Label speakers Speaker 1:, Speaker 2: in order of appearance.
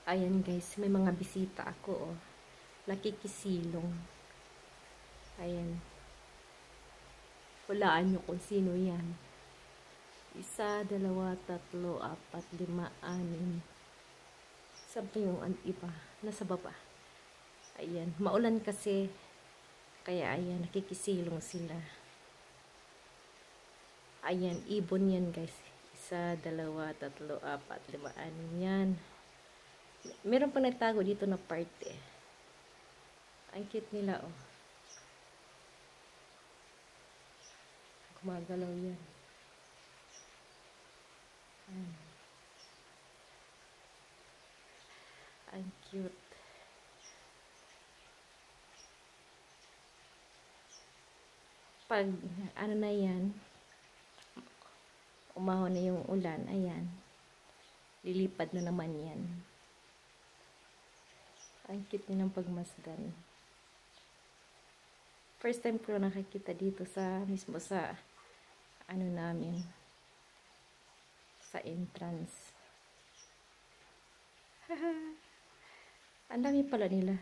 Speaker 1: Ayan guys, may mga bisita ako oh. Nakikisilong. Ayan. Hulaan nyo kung sino yan. 1, 2, 3, 4, 5, 6. Sabi yung iba. Nasa baba. Ayan. Maulan kasi. Kaya ayan, nakikisilong sila. Ayan, ibon yan guys. 1, 2, 3, 4, 5, 6 yan. Meron pa nagtago dito na part eh. Ang cute nila oh. Gumagalaw yan. Ang cute. Pag ano na yan, umahon na yung ulan, ayan. Lilipad na naman yan. Ang cute nilang pagmasdan. First time ko nakakita dito sa mismo sa ano namin, sa entrance. Ang dami pala nila.